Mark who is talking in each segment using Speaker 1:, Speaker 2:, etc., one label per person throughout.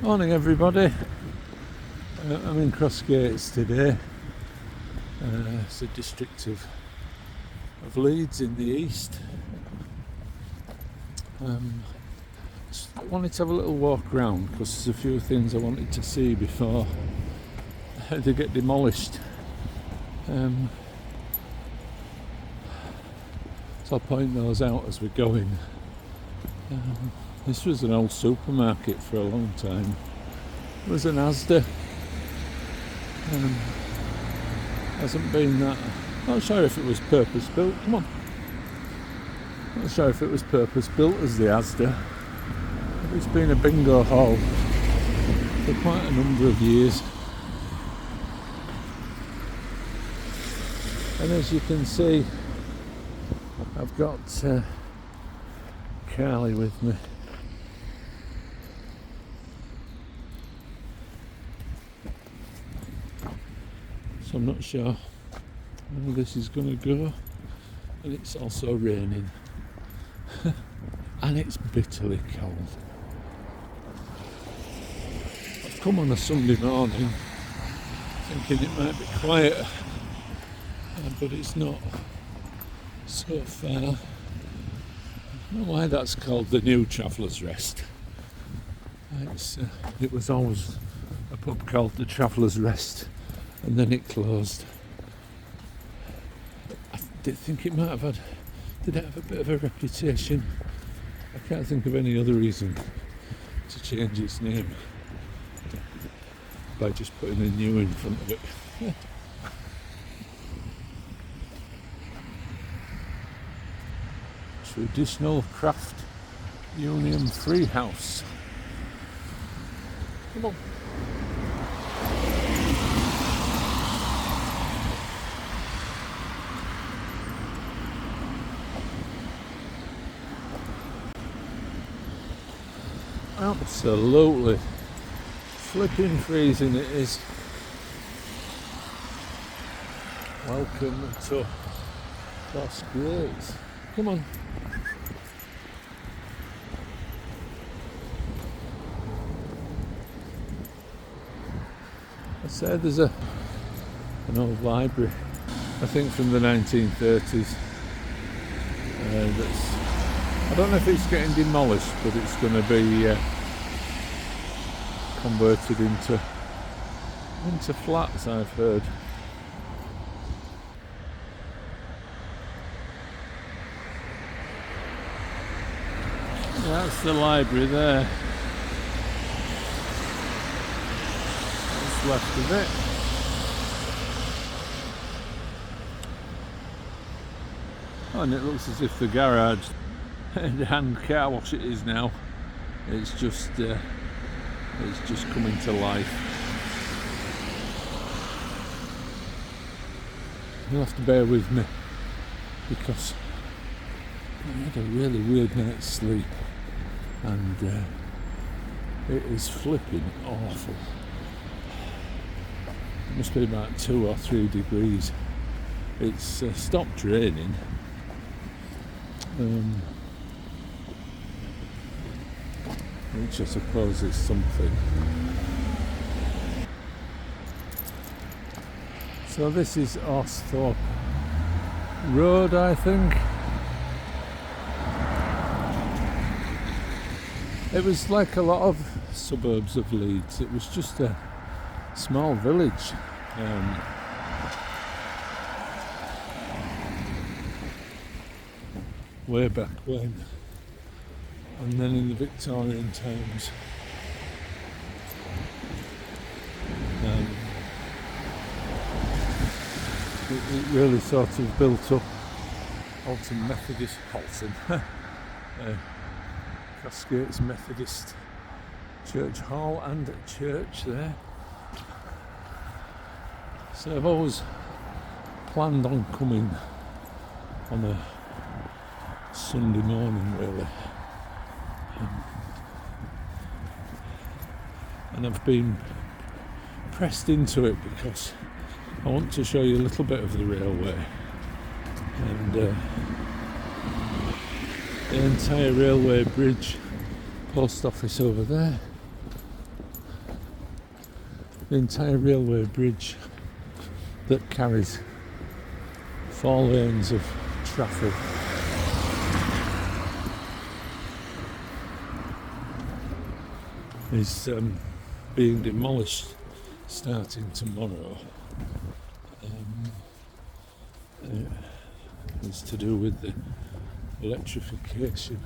Speaker 1: Morning everybody. I'm in Crossgates today. It's a district of Leeds in the east. Just wanted to have a little walk around because there's a few things I wanted to see before they get demolished. So I'll point those out as we're going. This was an old supermarket for a long time. It was an Asda. Hasn't been that. Not sure if it was purpose built. Come on. Not sure if it was purpose built as the Asda. It's been a bingo hall for quite a number of years. And as you can see, I've got Carly with me. So I'm not sure where this is going to go, and it's also raining and it's bitterly cold. I've come on a Sunday morning thinking it might be quiet, but it's not so far. I don't know why that's called the New Travellers Rest. It was always a pub called the Travellers Rest, and then it closed. I did think it might have had, did it have a bit of a reputation? I can't think of any other reason to change its name by just putting a new in front of it. Traditional craft union free house. Come on. Absolutely flipping freezing it is. Welcome to Crossgates. Come on. I said there's an old library, I think from the 1930s. I don't know if it's getting demolished, but it's going to be converted into flats, I've heard. That's the library there. What's left of it. Oh, and it looks as if the garage and hand car wash it is now. It's just coming to life. You'll have to bear with me because I had a really weird night's sleep, and it is flipping awful. It must be about 2 or 3 degrees. It's stopped raining. Which I suppose is something. So this is Osthorpe Road, I think. It was like a lot of suburbs of Leeds. It was just a small village. Way back when. And then in the Victorian times, it really sort of built up. Halton Methodist, Crossgates Methodist Church Hall and church there. So I've always planned on coming on a Sunday morning, really. And I've been pressed into it because I want to show you a little bit of the railway and the entire railway bridge, post office over there, the entire railway bridge that carries 4 lanes of traffic is being demolished starting tomorrow. It's to do with the electrification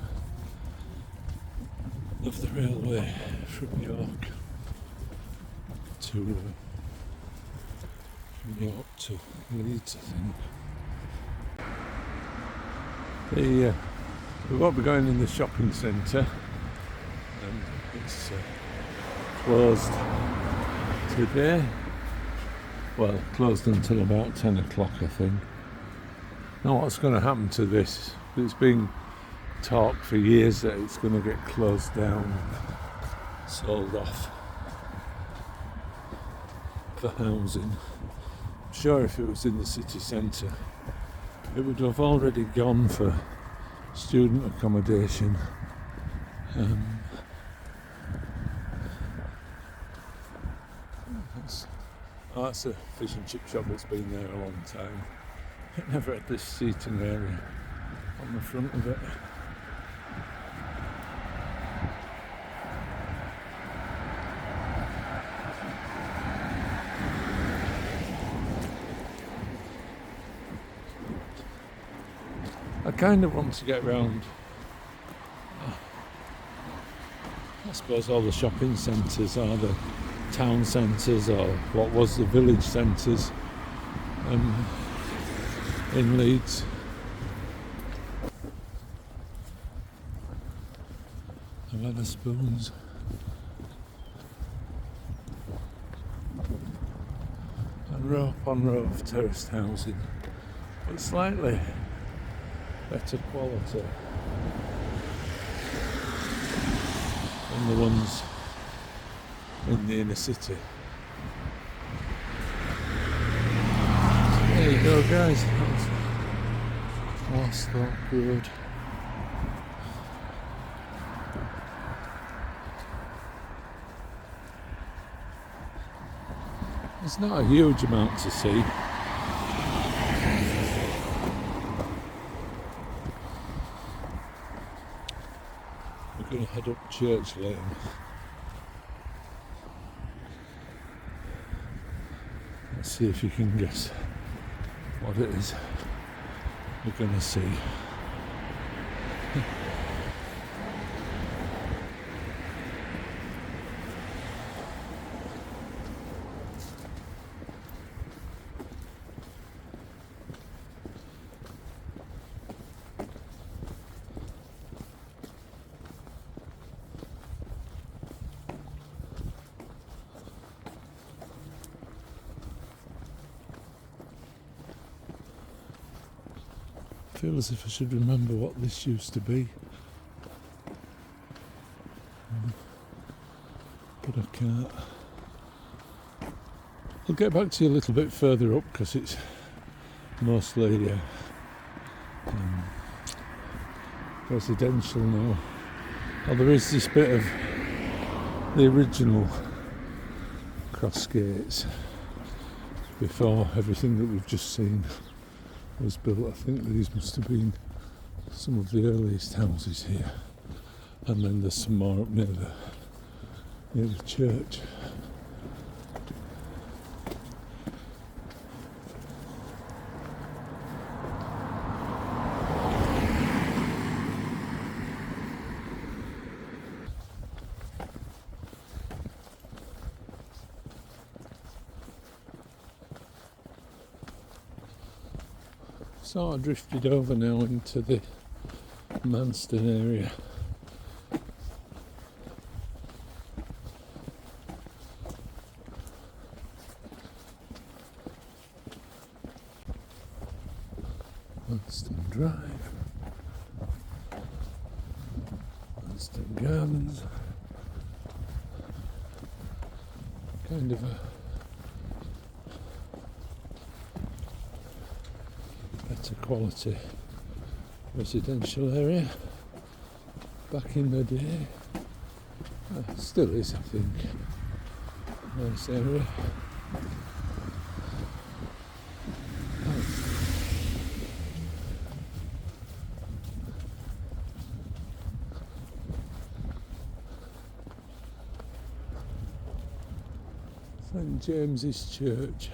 Speaker 1: of the railway from York to Leeds, I think. We won't be going in the shopping centre. It's closed today. Well, closed until about 10 o'clock, I think. Now, what's going to happen to this? It's been talked for years that it's going to get closed down, sold off for housing. I'm sure if it was in the city centre, it would have already gone for student accommodation. That's a fish and chip shop that's been there a long time. It never had this seating area on the front of it. I kind of want to get round, I suppose, all the shopping centres or the town centres or what was the village centres in Leeds. The Wetherspoons. And row upon row of terraced housing, but slightly better quality than the ones in the inner city. There you go, guys. That's Thorpe Road. There's not a huge amount to see. We're going to head up Church Lane. Let's see if you can guess what it is we're going to see. I feel as if I should remember what this used to be, but I can't. I'll get back to you a little bit further up because it's mostly residential now. Oh, there is this bit of the original Crossgates before everything that we've just seen was built. I think these must have been some of the earliest houses here, and then there's some more up near the church. Sort of drifted over now into the Manston area. Manston Drive, Manston Gardens, kind of a better quality residential area back in the day. Still is, I think. Nice area. St James's Church.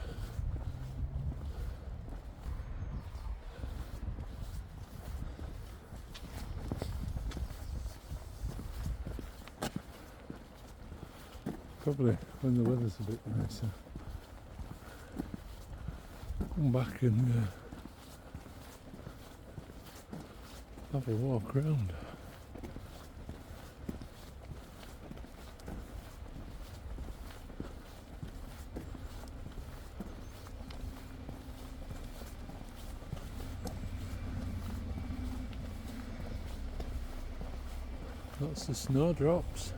Speaker 1: Probably when the weather's a bit nicer, come back and have a walk round. Lots of snowdrops.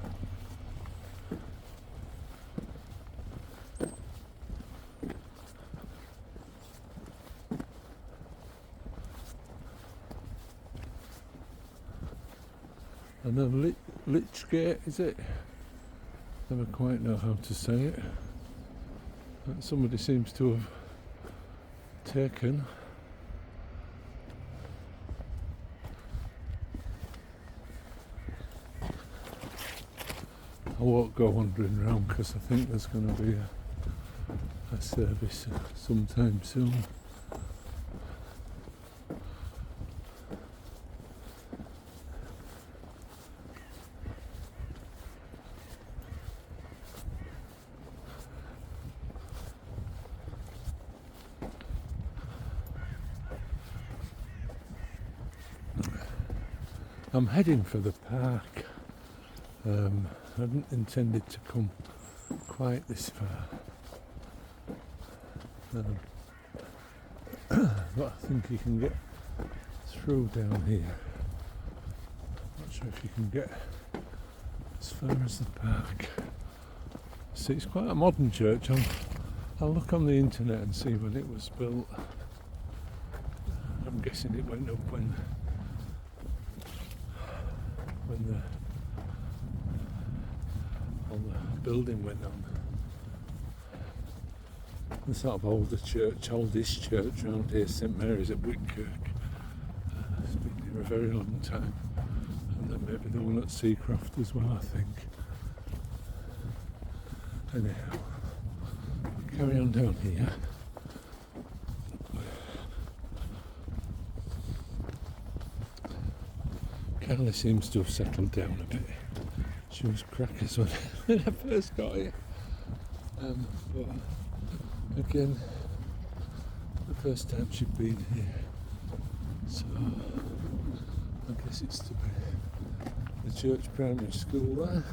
Speaker 1: And then Lichgate, is it? Never quite know how to say it. That somebody seems to have taken. I won't go wandering around because I think there's going to be a service sometime soon. I'm heading for the park. I hadn't intended to come quite this far, but I think you can get through down here. Not sure if you can get as far as the park. See, it's quite a modern church. I'll look on the internet and see when it was built. I'm guessing it went up when the building went on. The sort of oldest church around here, St Mary's at Whitkirk. It's been here a very long time. And then maybe the one at Seacroft as well, I think. Anyhow, carry on down here. Carly seems to have settled down a bit. She was crackers when I first got here. But again, the first time she'd been here. So I guess it's to be the church primary school there.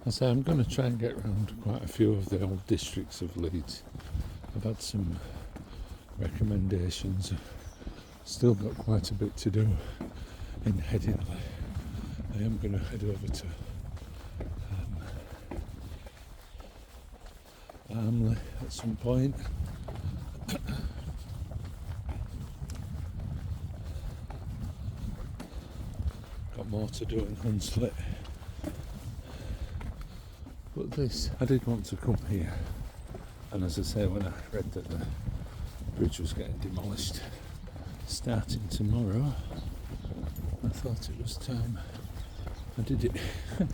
Speaker 1: I say I'm going to try and get round quite a few of the old districts of Leeds. I've had some recommendations. Still got quite a bit to do in Headingley. I am going to head over to Armley at some point. Got more to do in Hunslet. But this, I did want to come here, and as I say, when I read that the bridge was getting demolished starting tomorrow, I thought it was time I did it. There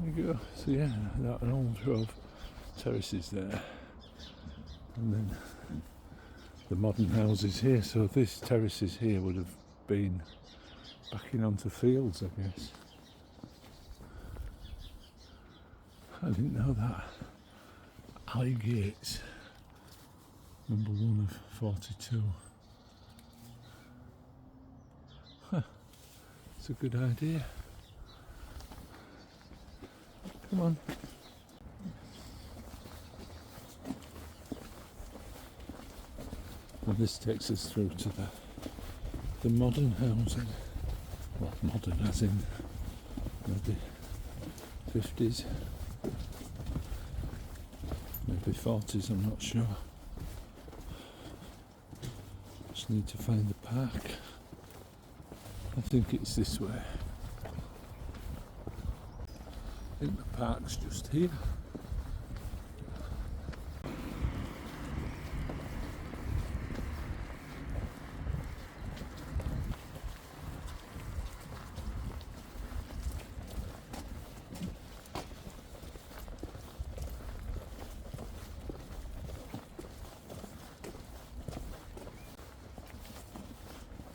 Speaker 1: we go. So yeah, that an old row of terraces there, and then the modern houses here. So this terraces here would have been backing onto fields, I guess. I didn't know that. Alley Gates, number 1 of 42. Huh. It's a good idea. Come on. And this takes us through to the modern housing. Well, modern as in maybe 50s. Maybe 40s, I'm not sure. just need to find the park. I think it's this way. I think the park's just here.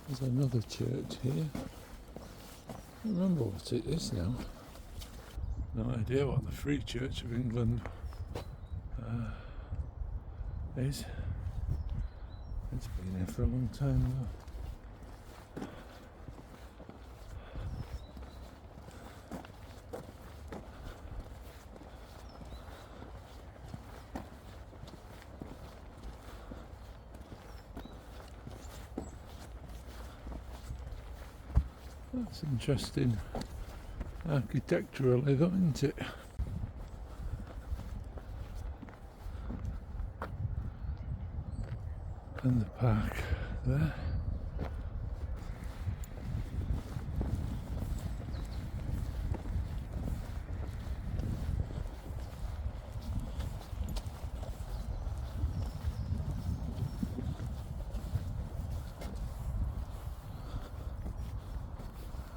Speaker 1: There's another church here. I don't remember what it is now. No idea what the Free Church of England is. It's been here for a long time though. That's interesting architecturally though, isn't it? And the park there.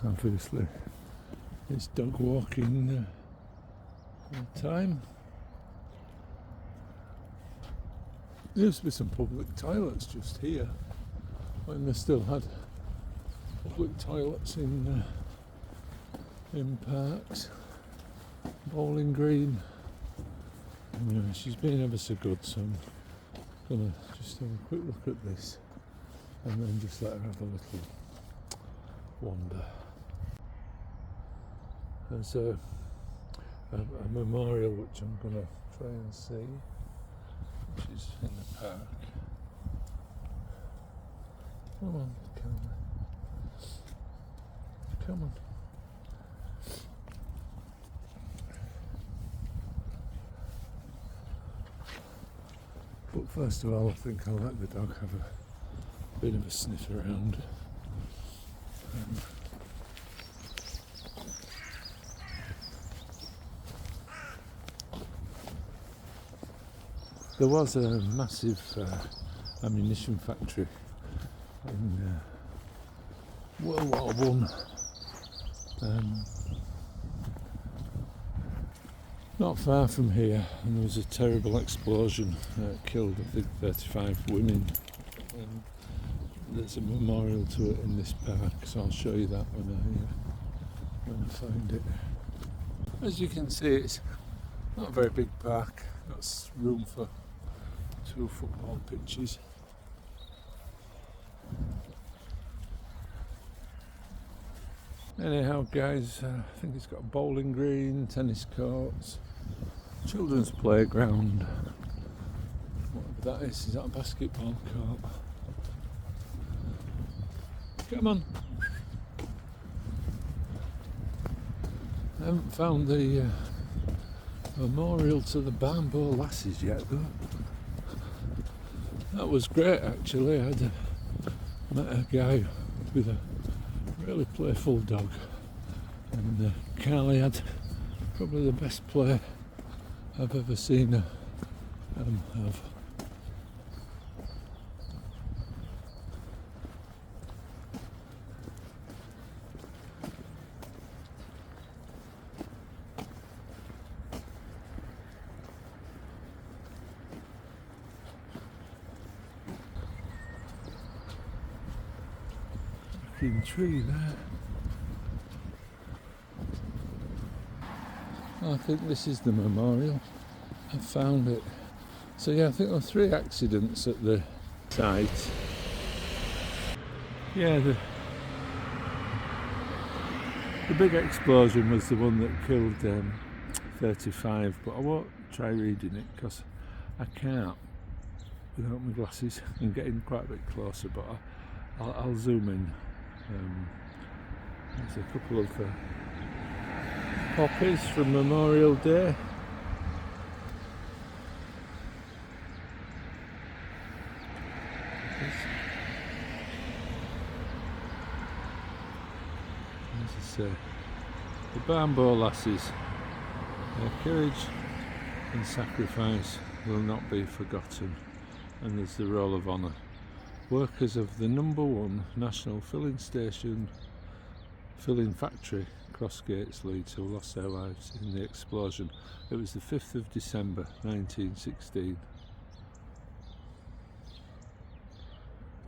Speaker 1: Obviously, it's dog walking time. There used to be some public toilets just here when they still had public toilets in parks. Bowling Green. Anyway, she's been ever so good, so I'm gonna just have a quick look at this and then just let her have a little wander. There's a memorial which I'm going to try and see, which is in the park. Come on, camera. Come on. But first of all, I think I'll let the dog have a bit of a sniff around. There was a massive ammunition factory in World War One. Not far from here, and there was a terrible explosion that killed, I think, 35 women. There's a memorial to it in this park, so I'll show you that when I find it. As you can see, it's not a very big park. Got room for 2 football pitches. Anyhow, guys, I think it's got a bowling green, tennis courts, children's playground. Whatever that is that a basketball court? Come on. I haven't found the memorial to the Barnbow Lasses yet though. That was great actually. I met a guy with a really playful dog, and Carly had probably the best play I've ever seen her have. Tree there. I think this is the memorial. I found it. So yeah, I think there were 3 accidents at the site. Yeah, the big explosion was the one that killed 35, but I won't try reading it because I can't without my glasses. I'm getting quite a bit closer, but I'll zoom in. There's a couple of poppies from Memorial Day. I say, the Barnbow Lasses, their courage and sacrifice will not be forgotten, and there's the Roll of Honour. Workers of the #1 national filling factory, Crossgates, Leeds, who lost their lives in the explosion. It was the 5th of December 1916.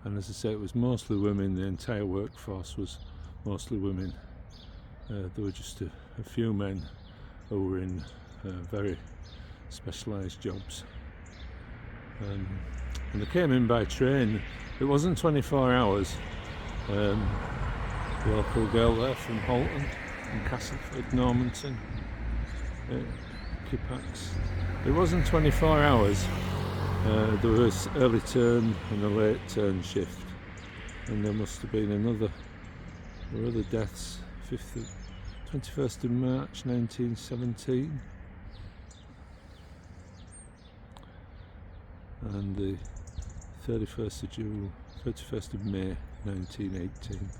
Speaker 1: And as I say, it was mostly women. The entire workforce was mostly women. There were just a few men who were in very specialised jobs. And they came in by train. It wasn't 24 hours. The local girl there from Halton and Castleford, Normanton, Kippax. It wasn't 24 hours. There was early turn and a late turn shift, and there must have been other deaths. 21st of March 1917 and the 31st of May 1918.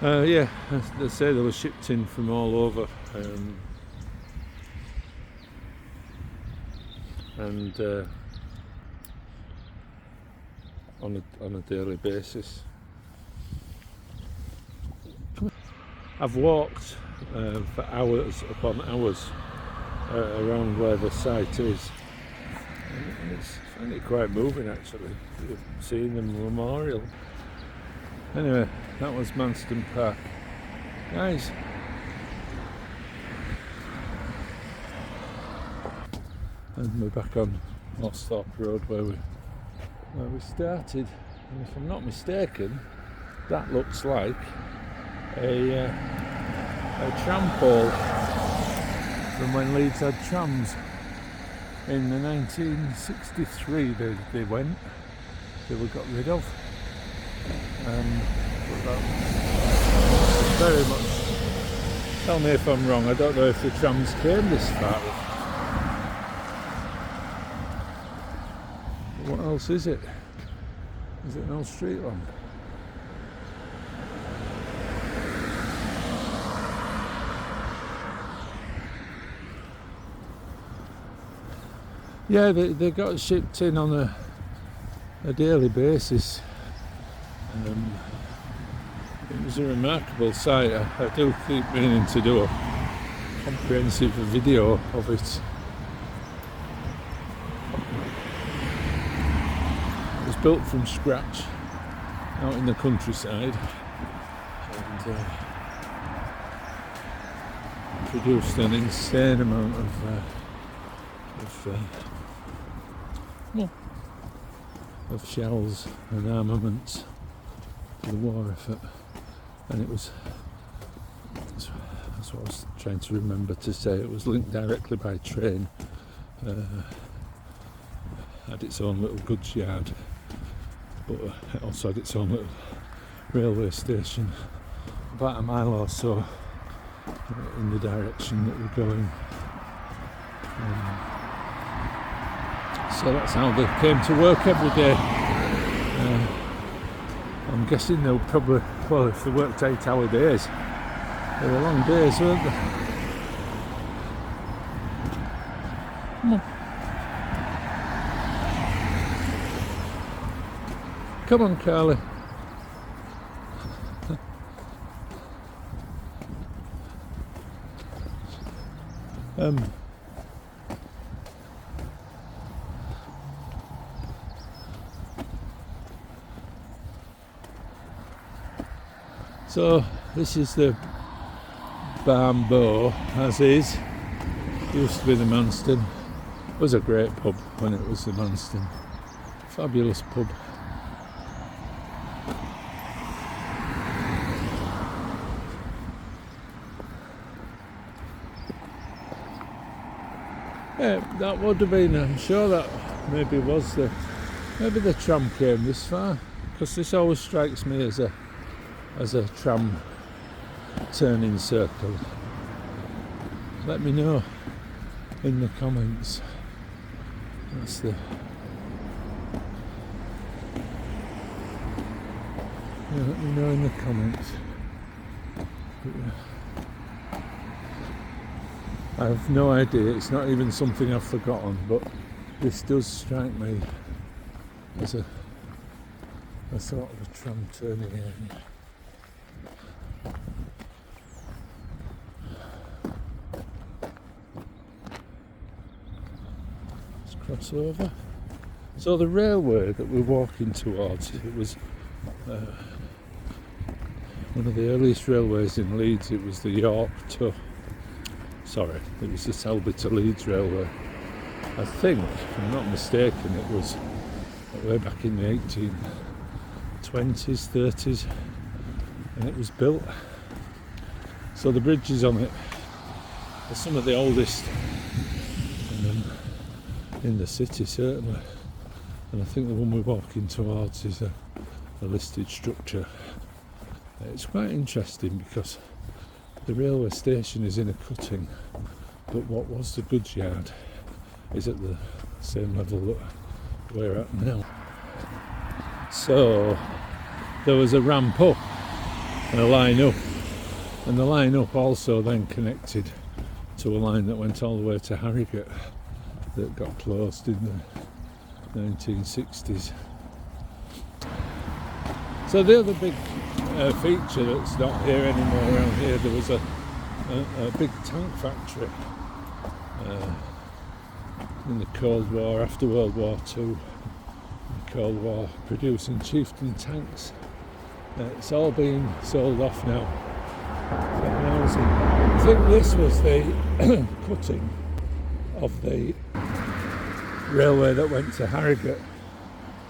Speaker 1: Yeah, as they say, they were shipped in from all over, and on a daily basis. I've walked for hours upon hours around where the site is, and I find it quite moving actually, seeing the memorial. Anyway, that was Manston Park. Guys, and we're back on Mossthorpe Road where we started, and if I'm not mistaken, that looks like a tram pole from when Leeds had trams in the 1963. They were got rid of. Very much. Tell me if I'm wrong. I don't know if the trams came this far. What else is it? Is it an old street lamp? Yeah, they got shipped in on a daily basis. It was a remarkable sight. I do keep meaning to do a comprehensive video of it. It was built from scratch out in the countryside and produced an insane amount of shells and armaments for the war effort, and it was, that's what I was trying to remember to say, it was linked directly by train, had its own little goods yard, but it also had its own little railway station about a mile or so in the direction that we're going. So that's how they came to work every day. I'm guessing they'll probably, well, if they worked 8-hour days, they were long days, weren't they? Come on. Come on, Carly. So this is the Barnbow, as is. Used to be the Manston. It was a great pub when it was the Manston. Fabulous pub. Yeah, that would have been, I'm sure that maybe maybe the tram came this far, because this always strikes me as a tram turning circle. Let me know in the comments. That's the let me know in the comments. But, I have no idea, it's not even something I've forgotten, but this does strike me as a sort of a tram turning area. Let's cross over. So the railway that we're walking towards, it was one of the earliest railways in Leeds. It was the it was the Selby to Leeds railway. I think, if I'm not mistaken, it was way back in the 1820s, 30s, and it was built. So the bridges on it are some of the oldest in the city, certainly. And I think the one we're walking towards is a listed structure. It's quite interesting because the railway station is in a cutting, but what was the goods yard is at the same level that we're at now. So there was a ramp up and a line up, and the line up also then connected to a line that went all the way to Harrogate that got closed in the 1960s. So the other big feature that's not here anymore around here, there was a big tank factory in the Cold War, after World War II, the Cold War, producing chieftain tanks. It's all been sold off now for housing. I think this was the cutting of the railway that went to Harrogate.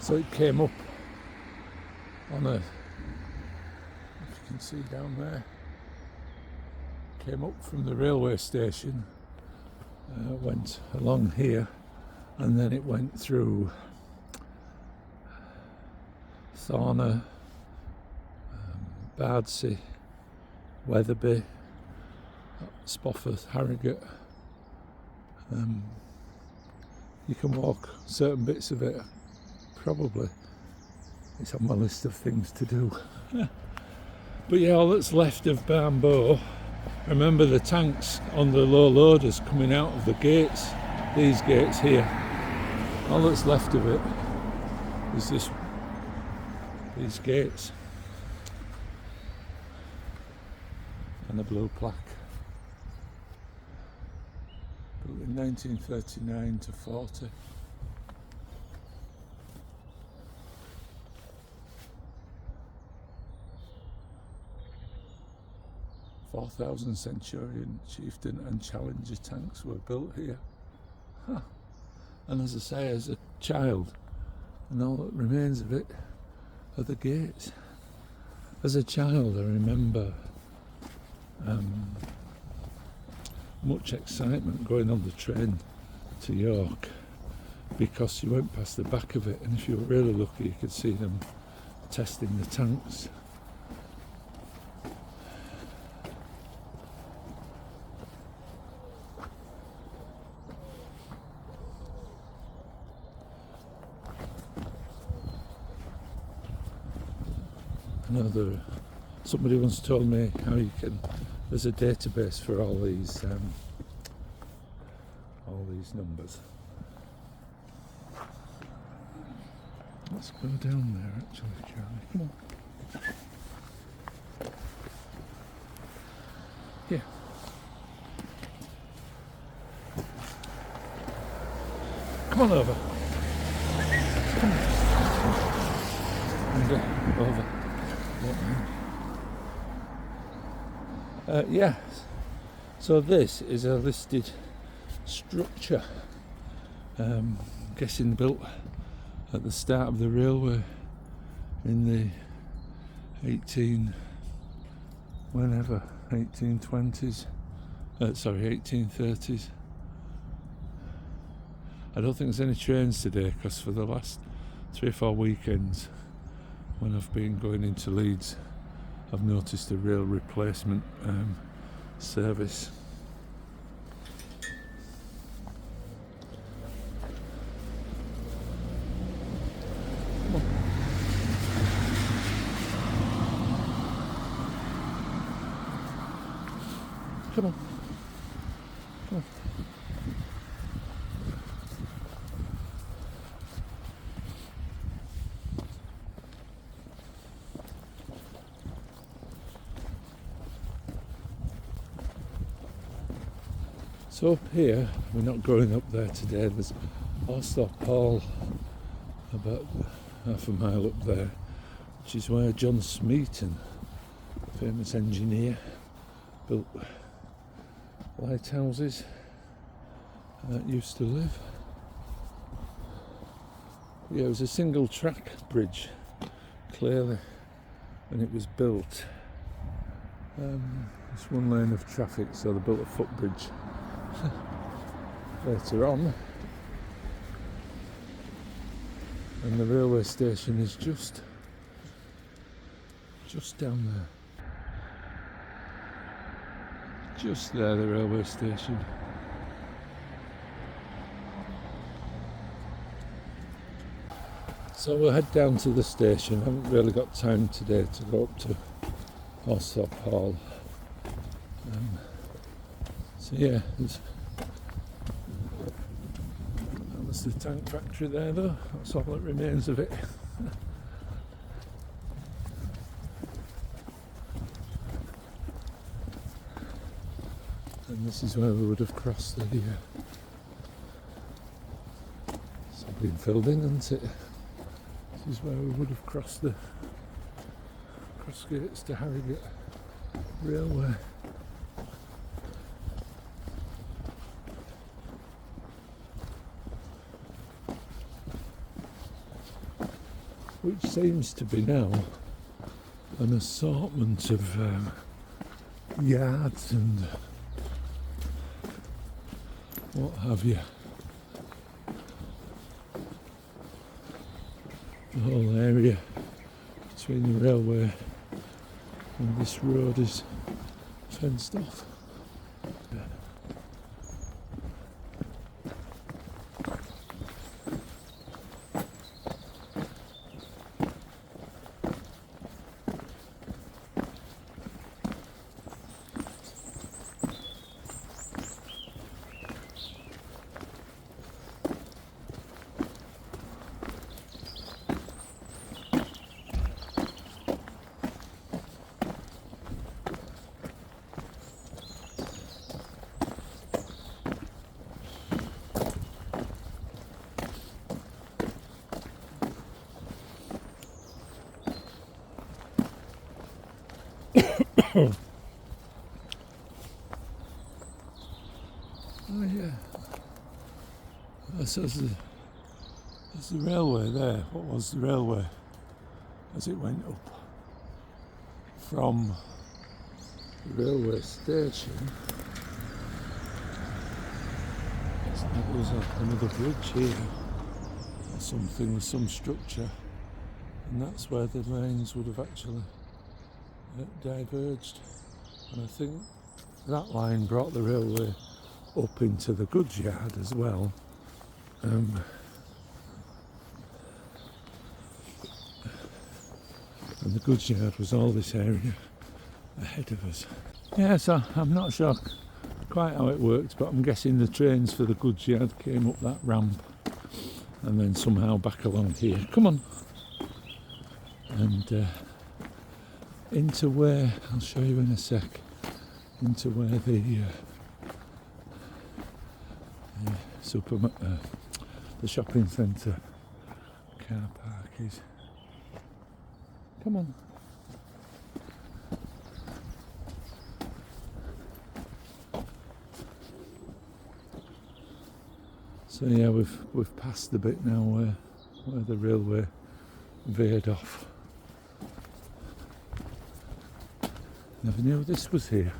Speaker 1: So it came up on if you can see down there, came up from the railway station, went along here, and then it went through Thorner, Bardsey, Wetherby, Spofford, Harrogate. You can walk certain bits of it, probably. It's on my list of things to do. But yeah, all that's left of Barnbow, remember the tanks on the low loaders coming out of the gates, these gates here. All that's left of it is these gates and a blue plaque. Built in 1939 to 40. "4,000 Centurion, Chieftain and Challenger tanks were built here." Huh. And as I say, as a child, and all that remains of it are the gates. As a child, I remember much excitement going on the train to York, because you went past the back of it, and if you were really lucky you could see them testing the tanks. I know somebody once told me how there's a database for all these numbers. Let's go down there actually, Charlie. Come on. Yeah. Come on over. Come on. And over. Yeah, so this is a listed structure, guessing built at the start of the railway in the 1830s. I don't think there's any trains today, because for the last 3 or 4 weekends when I've been going into Leeds, I've noticed a rail replacement service. Come on. Come on. So up here, we're not going up there today, there's Orsthorpe Hall about half a mile up there, which is where John Smeaton, famous engineer, built lighthouses that used to live. Yeah, it was a single track bridge, clearly, when it was built. It's one lane of traffic, so they built a footbridge later on. And the railway station is just down there. Just there, the railway station. So we'll head down to the station. I haven't really got time today to go up to Orsthorpe Hall. So yeah, that's the tank factory there though. That's all that remains of it. And this is where we would have crossed the... it's all been filled in, hasn't it? This is where we would have crossed the Crossgates to Harrogate Railway. Which seems to be now an assortment of yards and what have you. The whole area between the railway and this road is fenced off. Oh yeah, so there's the railway there. What was the railway as it went up from the railway station? So there was another bridge here or something with some structure, and that's where the lanes would have actually diverged, and I think that line brought the railway up into the goods yard as well. And the goods yard was all this area ahead of us. Yeah, so I'm not sure quite how it worked, but I'm guessing the trains for the goods yard came up that ramp and then somehow back along here. Come on. And into where, I'll show you in a sec, into where the the shopping centre car park is. Come on. So yeah, we've passed the bit now where the railway veered off. Never knew this was here.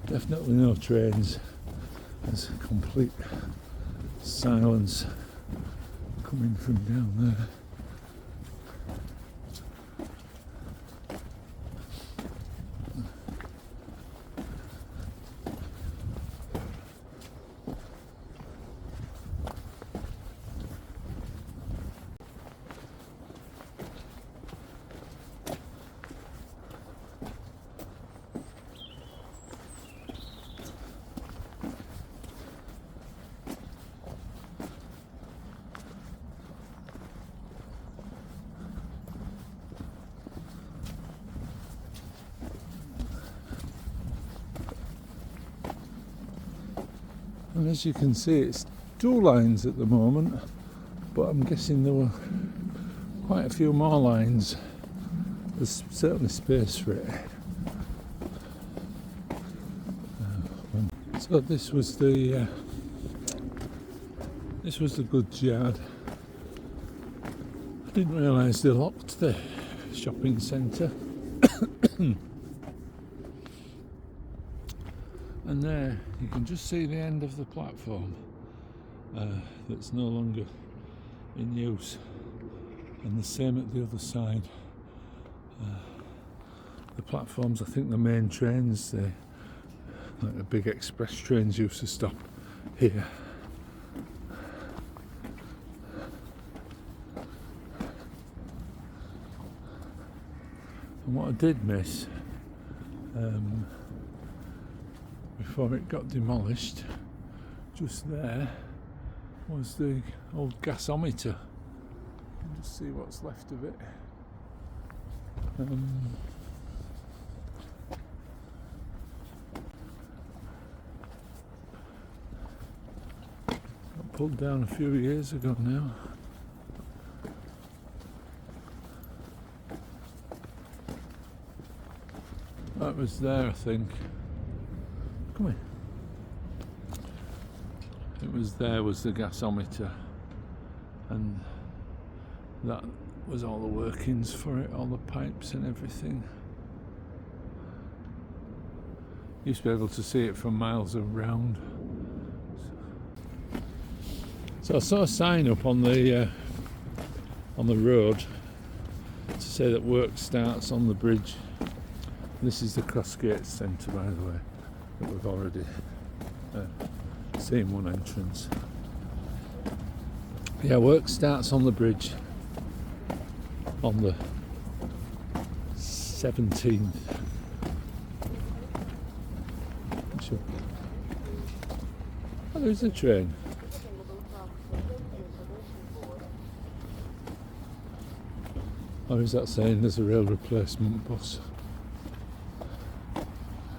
Speaker 1: Definitely no trains There's complete silence coming from down there. And as you can see, it's 2 lines at the moment, but I'm guessing there were quite a few more lines. There's certainly space for it. So this was the goods yard. I didn't realise they locked the shopping centre. And there you can just see the end of the platform that's no longer in use, and the same at the other side. The platforms, I think the main trains, like the big express trains, used to stop here. And what I did miss before it got demolished, just there, was the old gasometer. Just see what's left of it. Got pulled down a few years ago now. That was there, I think. Come in. It was the gasometer, and that was all the workings for it, all the pipes and everything. Used to be able to see it from miles around. So I saw a sign up on the road to say that work starts on the bridge. This is the Crossgates Centre, by the way, that we've already seen one entrance. Yeah, work starts on the bridge on the 17th. Sure. Oh, there's a train. Or is that saying there's a rail replacement bus?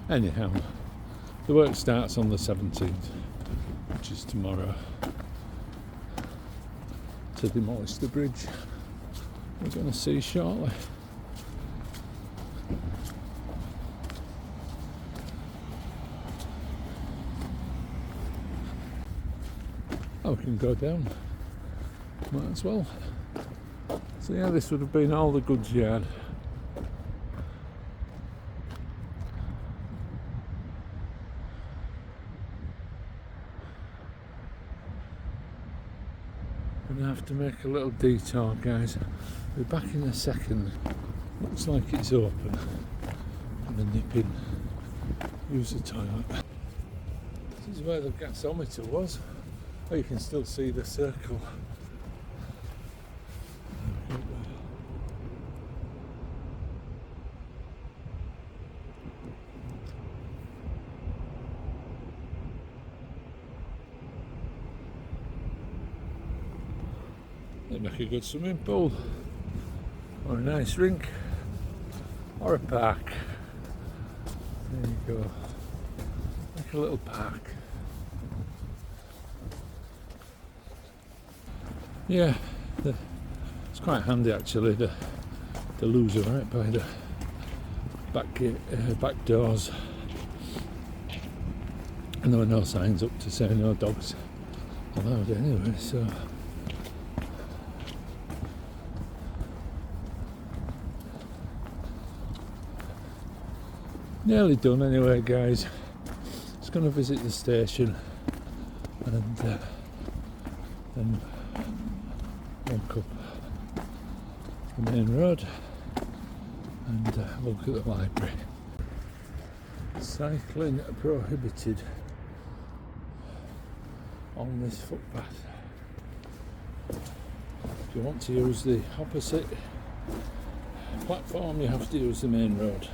Speaker 1: Anyhow, the work starts on the 17th, which is tomorrow, to demolish the bridge. We're going to see shortly. Oh, we can go down. Might as well. So yeah, this would have been all the goods yard. I'm going to have to make a little detour, guys. We'll be back in a second. Looks like it's open. I'm going to nip in, use the toilet. This is where the gasometer was. Oh, you can still see the circle. They'd make a good swimming pool, or a nice rink, or a park. There you go, like a little park. Yeah, it's quite handy actually, the loser right by the back gate, back doors, and there were no signs up to say no dogs allowed anyway, so nearly done anyway, guys. Just going to visit the station and then walk up the main road and look at the library. Cycling prohibited on this footpath. If you want to use the opposite platform, you have to use the main road.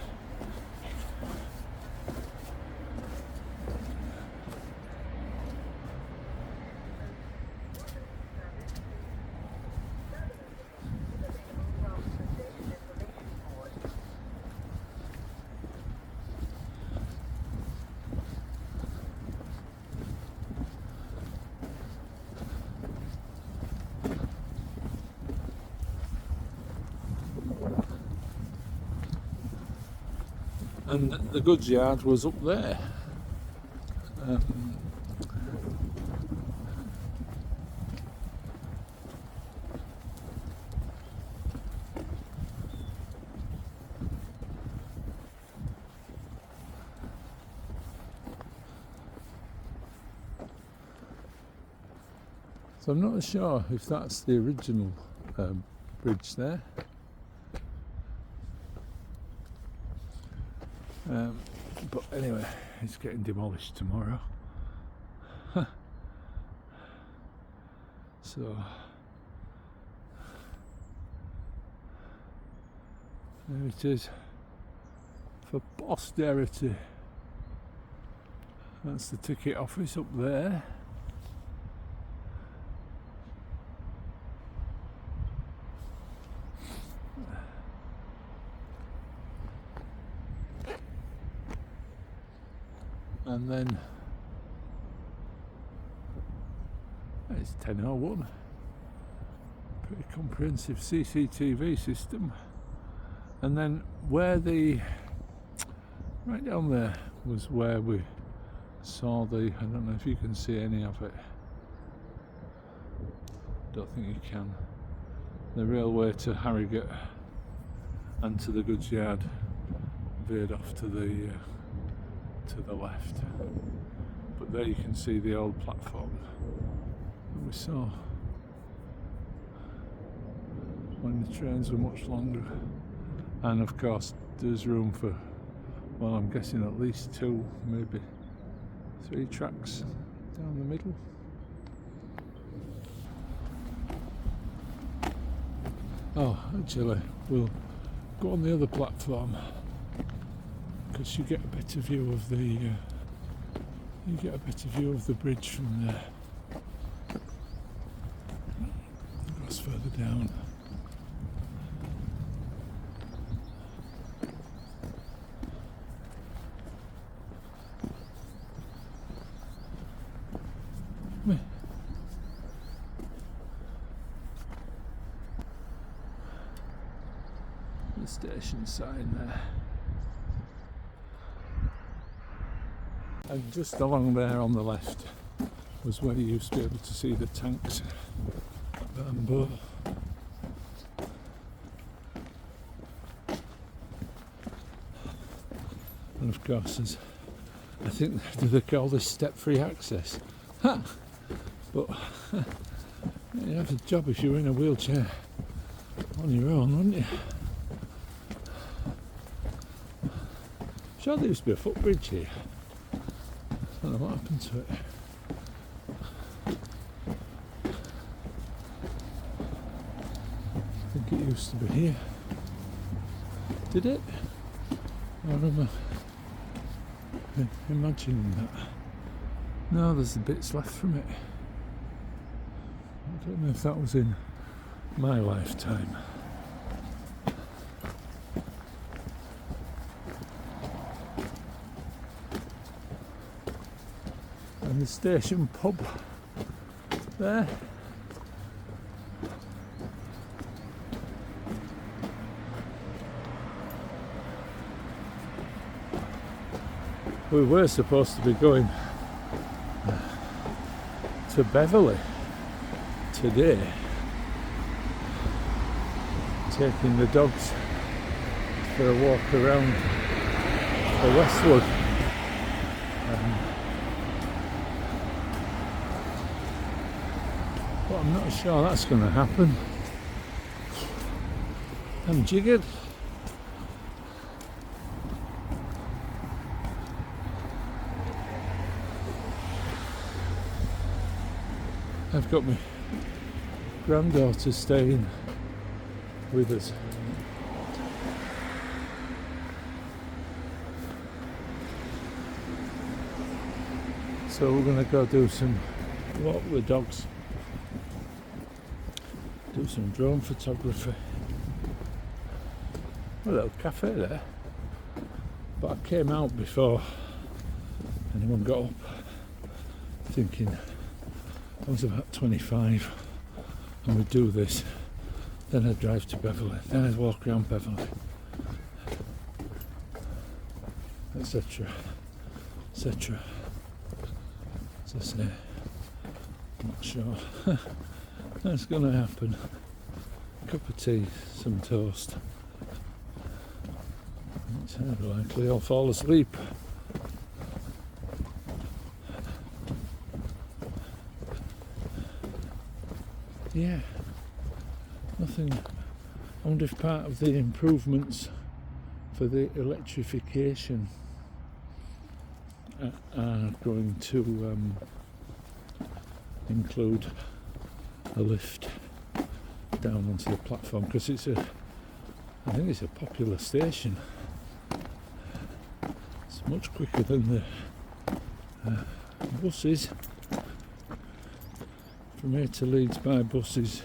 Speaker 1: And the goods yard was up there. So I'm not sure if that's the original bridge there. But anyway, it's getting demolished tomorrow. So there it is for posterity. That's the ticket office up there. And then it's 10:01. Pretty comprehensive CCTV system. And then right down there was where we saw I don't know if you can see any of it. Don't think you can. The railway to Harrogate and to the goods yard veered off to the left, but there you can see the old platform that we saw when the trains were much longer. And of course there's room for, well, I'm guessing at least 2, maybe 3 tracks down the middle. Oh, actually we'll go on the other platform, because you get a better view of the bridge from there. It goes further down. The station sign there. And just along there on the left was where you used to be able to see the tanks at Barnbow. And of course, I think, do they call this step-free access? Ha! But you'd have a job if you were in a wheelchair on your own, wouldn't you? Sure, there used to be a footbridge here. I don't know what happened to it. I think it used to be here. Did it? I remember imagining that. No, there's the bits left from it. I don't know if that was in my lifetime. And the station pub there. We were supposed to be going to Beverley today, taking the dogs for a walk around the Westwood. I'm not sure that's going to happen. I'm jiggered. I've got my granddaughter staying with us. So we're going to go do some walk with the dogs, do some drone photography. A little cafe there, but I came out before anyone got up, thinking I was about 25 and we'd do this, then I'd drive to Beverley, then I'd walk around Beverley, etc, etc. As I say, I'm not sure that's going to happen. Cup of tea, some toast. It's highly likely I'll fall asleep. Yeah, nothing. I wonder if part of the improvements for the electrification are going to include a lift down onto the platform, because I think it's a popular station. It's much quicker than the buses. From here to Leeds by bus is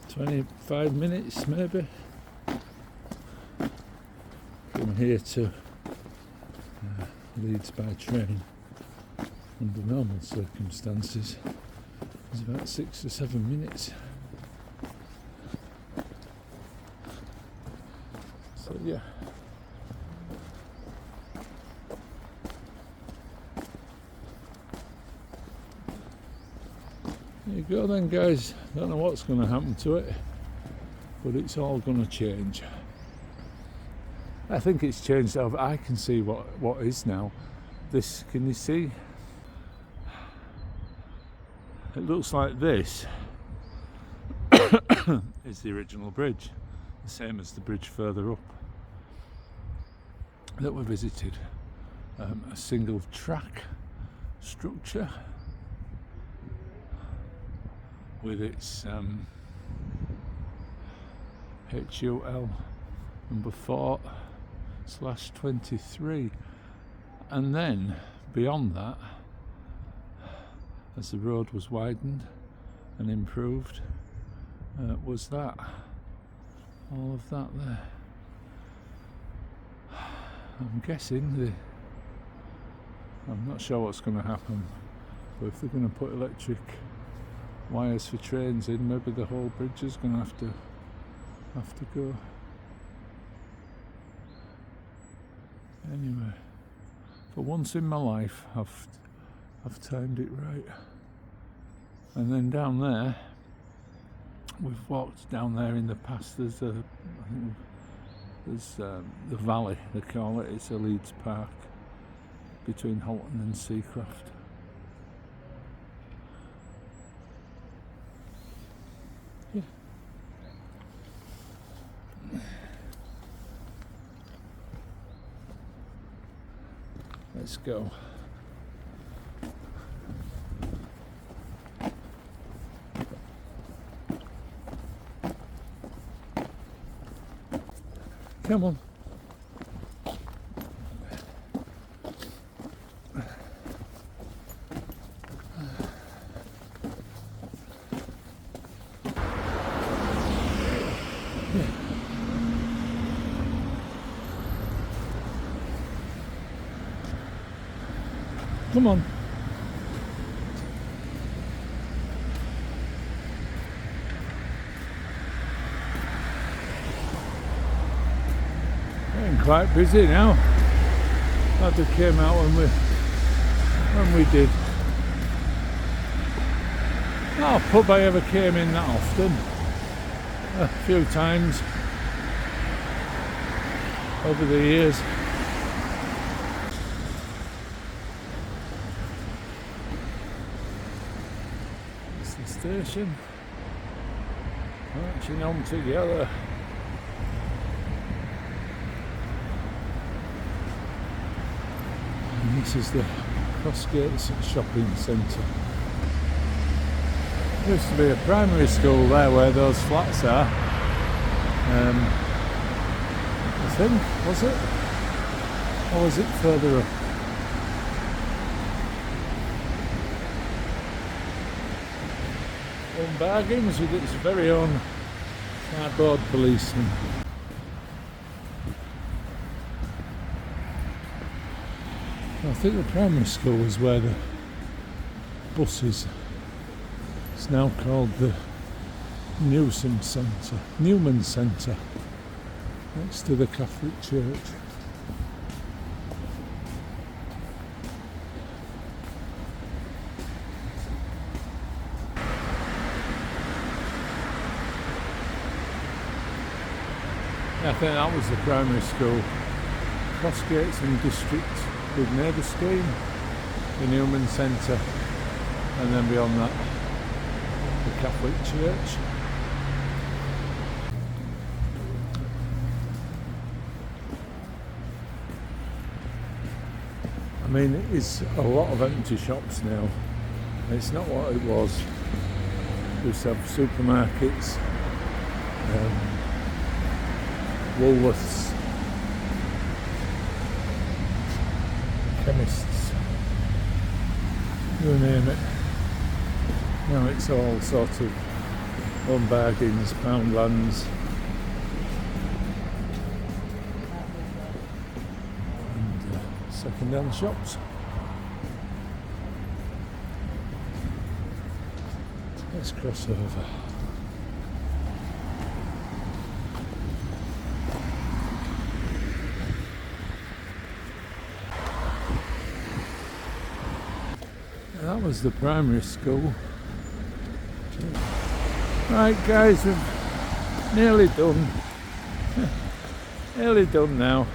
Speaker 1: 25 minutes maybe. From here to Leeds by train under normal circumstances is about 6 or 7 minutes. So yeah. There you go then, guys. Don't know what's going to happen to it, but it's all going to change. I think it's changed. I can see what is now. This, can you see? It looks like this is the original bridge, the same as the bridge further up that we visited. A single track structure with its HUL number 4/23, and then beyond that, as the road was widened and improved, was that, all of that there. I'm guessing I'm not sure what's going to happen, but if they're going to put electric wires for trains in, maybe the whole bridge is going to have to go. Anyway, for once in my life, I've timed it right. And then down there, we've walked down there in the past. There's the valley, they call it. It's a Leeds park between Halton and Seacraft. Yeah. Let's go. Come on. Come on. Getting quite busy now. Glad they came out when we did. Not a pub I ever came in that often. A few times over the years. the station, marching on together. And this is the Crossgates shopping centre. There used to be a primary school there where those flats are. I think, was it? Or was it further up? One bargains with its very own cardboard policeman. I think the primary school was where the buses. It's now called the Newman Centre, next to the Catholic Church. I think that was the primary school. Crossgates and District Good Neighbour Scheme, the Newman Centre, and then beyond that, the Catholic Church. I mean, it is a lot of empty shops now. It's not what it was. We used to have supermarkets, Woolworths, chemists, you name it. Now it's all sort of home bargains, poundlands, and second-hand shops. Let's cross over. That was the primary school. Right guys, we've nearly done. Nearly done now.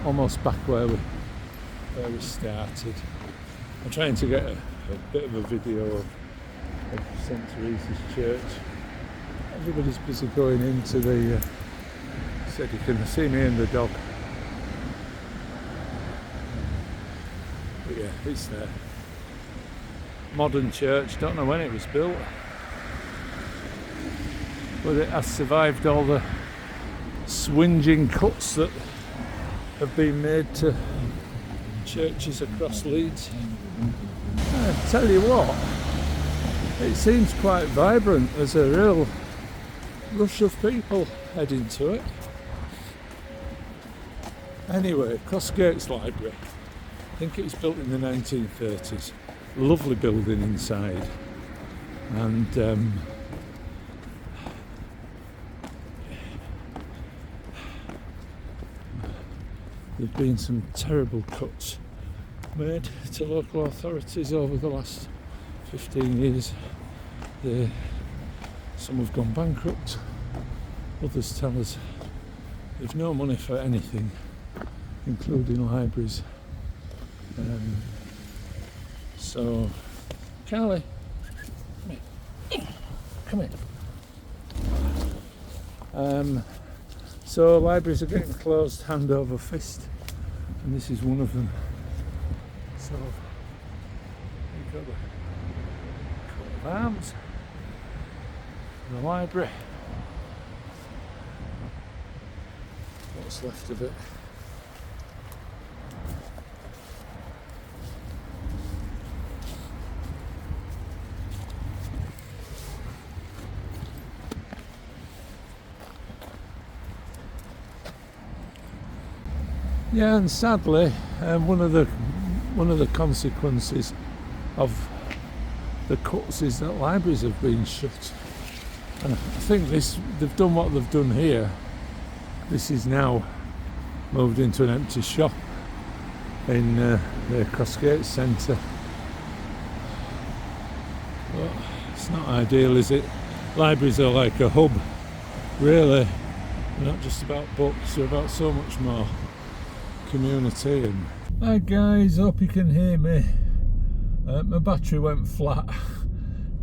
Speaker 1: Almost back where we started. I'm trying to get a bit of a video of St. Teresa's Church. Everybody's busy going into the said you can see me and the dog. But yeah, it's there. Modern church, don't know when it was built, but it has survived all the swinging cuts that have been made to churches across Leeds. I tell you what, it seems quite vibrant. There's a real rush of people heading to it. Anyway, Crossgates Library. I think it was built in the 1930s. Lovely building inside. And there's been some terrible cuts made to local authorities over the last 15 years. Some have gone bankrupt, others tell us they've no money for anything, including libraries. So, Carly, come here. So libraries are getting closed hand over fist, and this is one of them. So you've got the coat of arms, the library, what's left of it. Yeah, and sadly, one of the consequences of the cuts is that libraries have been shut. And I think they've done what they've done here. This is now moved into an empty shop in the Crossgates Centre. But it's not ideal, is it? Libraries are like a hub, really. They're not just about books, they're about so much more. Community and Hi guys, hope you can hear me. My battery went flat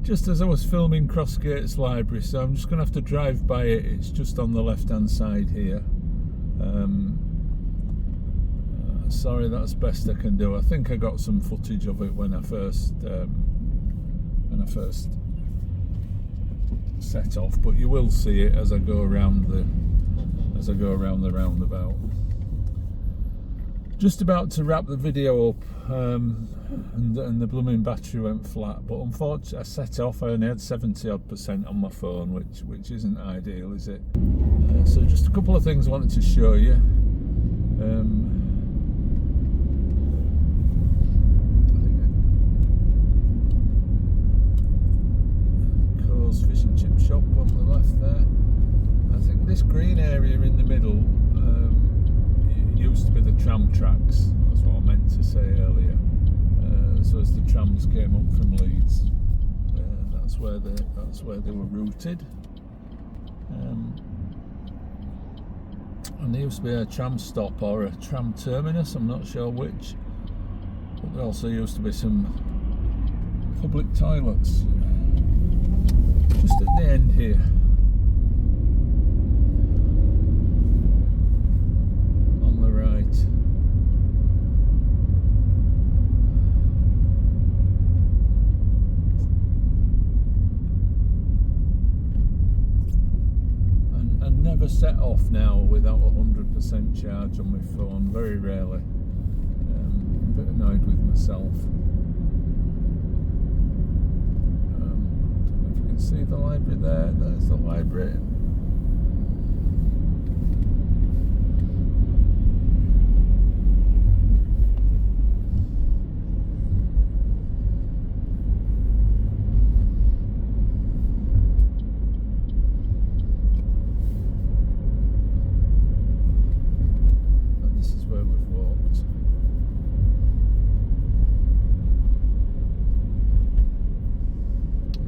Speaker 1: just as I was filming Crossgates Library, so I'm just going to have to drive by it. It's just on the left hand side here. Sorry, that's best I can do. I think I got some footage of it when I first set off, but you will see it as I go around the roundabout. Just about to wrap the video up, and the blooming battery went flat. But unfortunately, I set off. I only had 70% on my phone, which isn't ideal, is it? So just a couple of things I wanted to show you. Fish and chip shop on the left there. I think this green area in the middle used to be the tram tracks. That's what I meant to say earlier. So as the trams came up from Leeds, that's where they were routed. And there used to be a tram stop or a tram terminus. I'm not sure which. But there also used to be some public toilets. Just at the end here. On the right. And never set off now without 100% charge on my phone, very rarely. I'm a bit annoyed with myself. See the library there? There's the library. And this is where we've walked.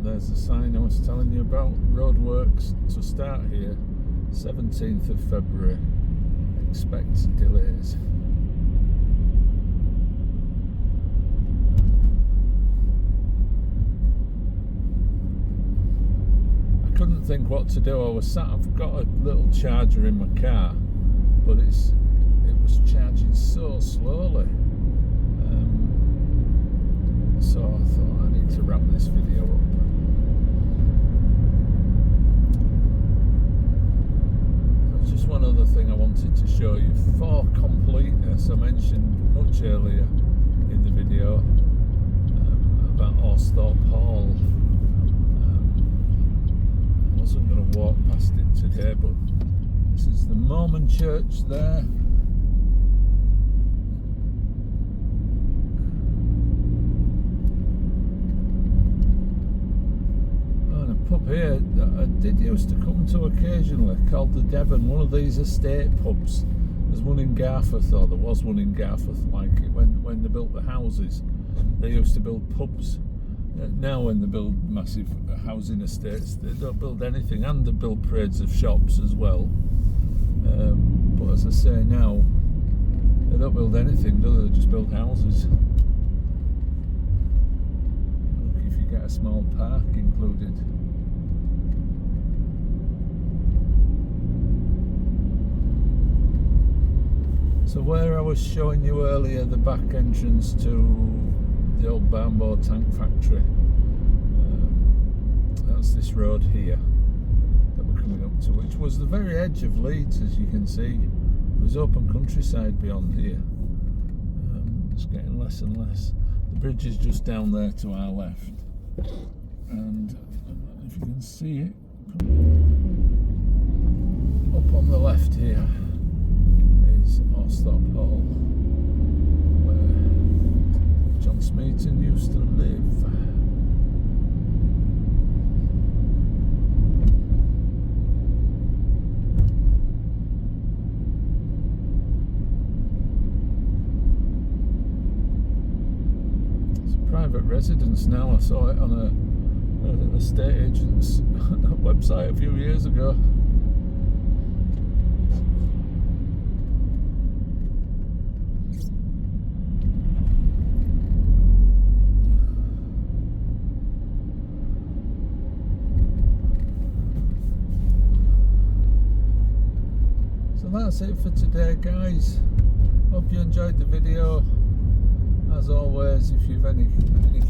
Speaker 1: There's the sign I was telling you about. Roadworks to start here, 17th of February. Expect delays. I couldn't think what to do. I've got a little charger in my car, but it was charging so slowly. So I thought I need to wrap this video up. Just one other thing I wanted to show you for completeness. I mentioned much earlier in the video about Orsthorpe Hall. I wasn't going to walk past it today, but this is the Mormon church there. Pub here I did used to come to occasionally, called the Devon, one of these estate pubs. There's one in Garforth, or there was one in Garforth, like it when they built the houses. They used to build pubs. Now when they build massive housing estates, they don't build anything, and they build parades of shops as well. But as I say, now they don't build anything, do they? They just build houses. Look, if you get a small park included. So where I was showing you earlier, the back entrance to the old Barnbow tank factory, that's this road here that we're coming up to, which was the very edge of Leeds, as you can see. There's open countryside beyond here. It's getting less and less. The bridge is just down there to our left, and if you can see it, up on the left here is Orsthorpe Hall, where John Smeaton used to live. It's a private residence now. I saw it on an estate agent's website a few years ago. that's it for today, guys. Hope you enjoyed the video. As always, if you've any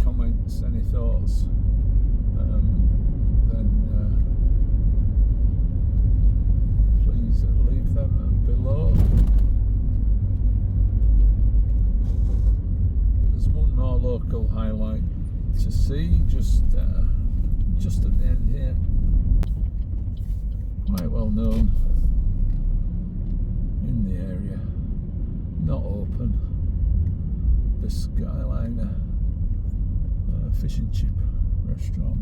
Speaker 1: comments, any thoughts, then please leave them below. There's one more local highlight to see just at the end here. Quite well known in the area, not open. The Skyliner fish and chip restaurant.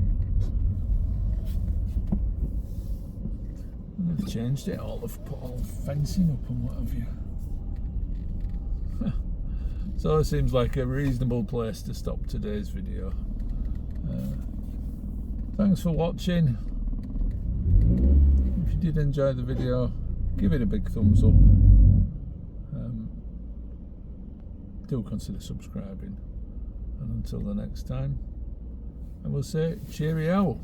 Speaker 1: And they've changed it all, they've put all fencing up and what have you. So it seems like a reasonable place to stop today's video. Thanks for watching. If you did enjoy the video, give it a big thumbs up. Do consider subscribing. And until the next time, I will say cheerio.